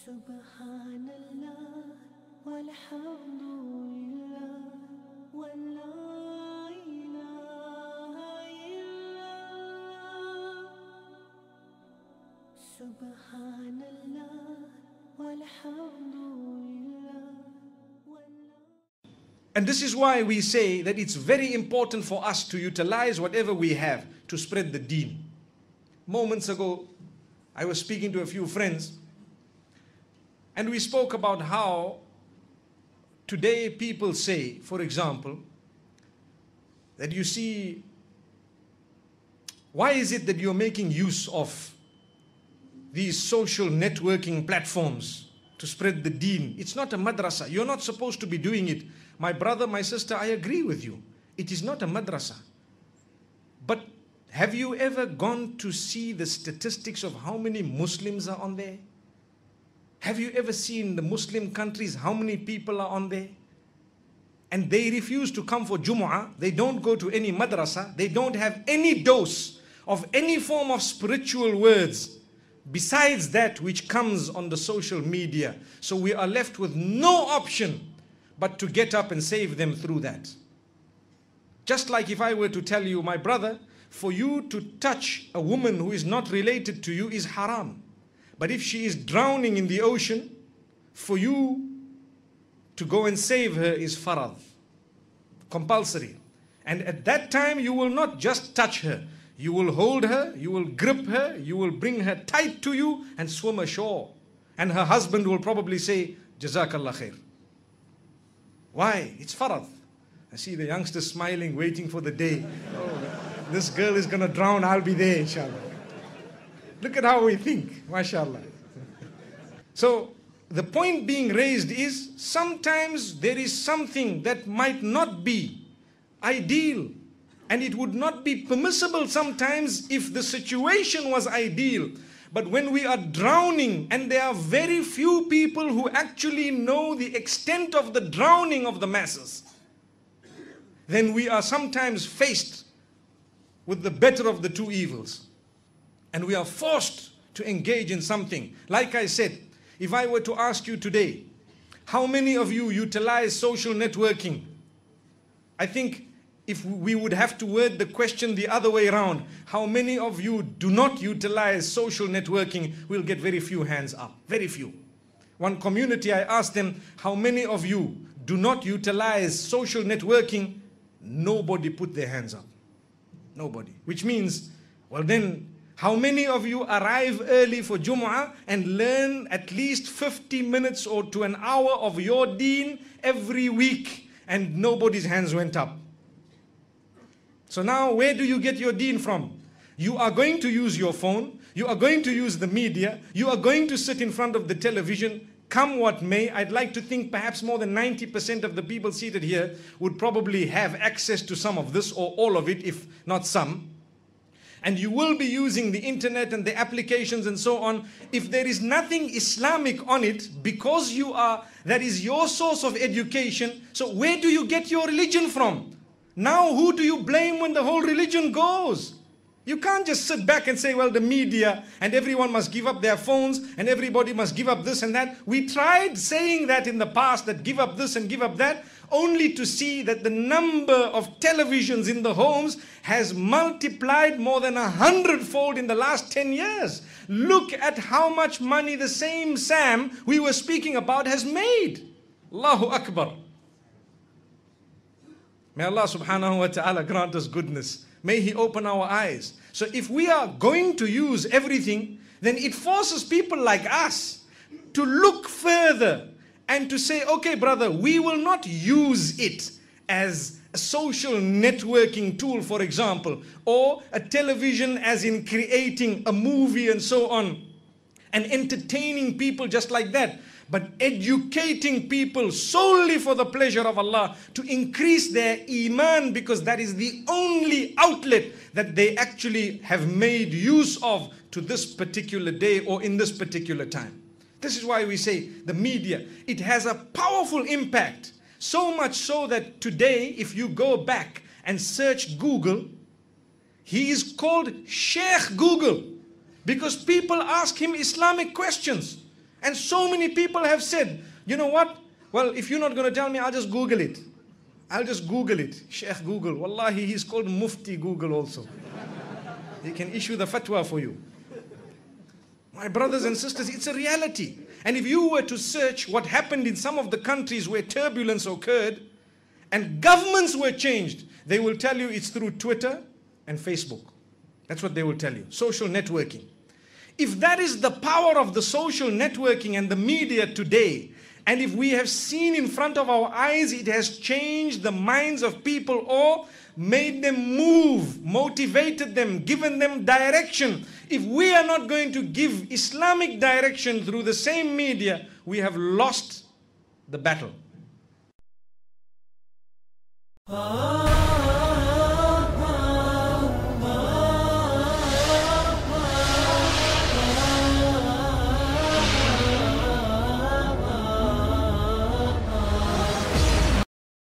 Subhanallah walhamdulillah wa la ilaha illallah. Subhanallah walhamdulillah wa la. And this is why we say that it's very important for us to utilize whatever we have to spread the deen. Moments ago, I was speaking to a few friends, and we spoke about how today people say, for example, that you see, why is it that you're making use of these social networking platforms to spread the deen? It's not a madrasa. You're not supposed to be doing it. My brother, my sister, I agree with you. It is not a madrasa. But have you ever gone to see the statistics of how many Muslims are on there? Have you ever seen the Muslim countries, how many people are on there? And they refuse to come for Jumu'ah. They don't go to any madrasa. They don't have any dose of any form of spiritual words besides that which comes on the social media. So we are left with no option but to get up and save them through that. Just like if I were to tell you, my brother, for you to touch a woman who is not related to you is haram. But if she is drowning in the ocean, for you to go and save her is farad, compulsory. And at that time you will not just touch her. You will hold her, you will grip her, you will bring her tight to you and swim ashore. And her husband will probably say, Jazakallah khair. Why? It's farad. I see the youngsters smiling, waiting for the day. Oh, this girl is going to drown, I'll be there, inshallah. Look at how we think, mashallah. So, the point being raised is, sometimes there is something that might not be ideal, and it would not be permissible sometimes if the situation was ideal. But when we are drowning, and there are very few people who actually know the extent of the drowning of the masses, then we are sometimes faced with the better of the two evils. And we are forced to engage in something. Like I said, if I were to ask you today, how many of you utilize social networking? I think if we would have to word the question the other way around, how many of you do not utilize social networking, we'll get very few hands up, very few. One community, I asked them, how many of you do not utilize social networking? Nobody put their hands up. Nobody. Which means, well then, how many of you arrive early for Jumu'ah and learn at least 50 minutes or to an hour of your deen every week, and nobody's hands went up? So now where do you get your deen from? You are going to use your phone, you are going to use the media, you are going to sit in front of the television, come what may. I'd like to think perhaps more than 90% of the people seated here would probably have access to some of this or all of it, if not some. And you will be using the internet and the applications and so on. If there is nothing Islamic on it, because that is your source of education, so where do you get your religion from? Now who do you blame when the whole religion goes? You can't just sit back and say, well, the media and everyone must give up their phones and everybody must give up this and that. We tried saying that in the past, that give up this and give up that, only to see that the number of televisions in the homes has multiplied more than 100-fold in the last 10 years. Look at how much money the same Sam we were speaking about has made. Allahu Akbar. May Allah subhanahu wa ta'ala grant us goodness. May He open our eyes. So if we are going to use everything, then it forces people like us to look further and to say, okay, brother, we will not use it as a social networking tool, for example, or a television as in creating a movie and so on, and entertaining people just like that, but educating people solely for the pleasure of Allah, to increase their iman, because that is the only outlet that they actually have made use of to this particular day or in this particular time. This is why we say the media, it has a powerful impact. So much so that today, if you go back and search Google, he is called Šejh Google, because people ask him Islamic questions. And so many people have said, you know what? Well, if you're not going to tell me, I'll just Google it. I'll just Google it. Šejh Google. Wallahi, he's called Mufti Google also. He can issue the fatwa for you. My brothers and sisters, it's a reality. And if you were to search what happened in some of the countries where turbulence occurred and governments were changed, they will tell you it's through Twitter and Facebook. That's what they will tell you. Social networking. If that is the power of the social networking and the media today, and if we have seen in front of our eyes, it has changed the minds of people or made them move, motivated them, given them direction. If we are not going to give Islamic direction through the same media, we have lost the battle.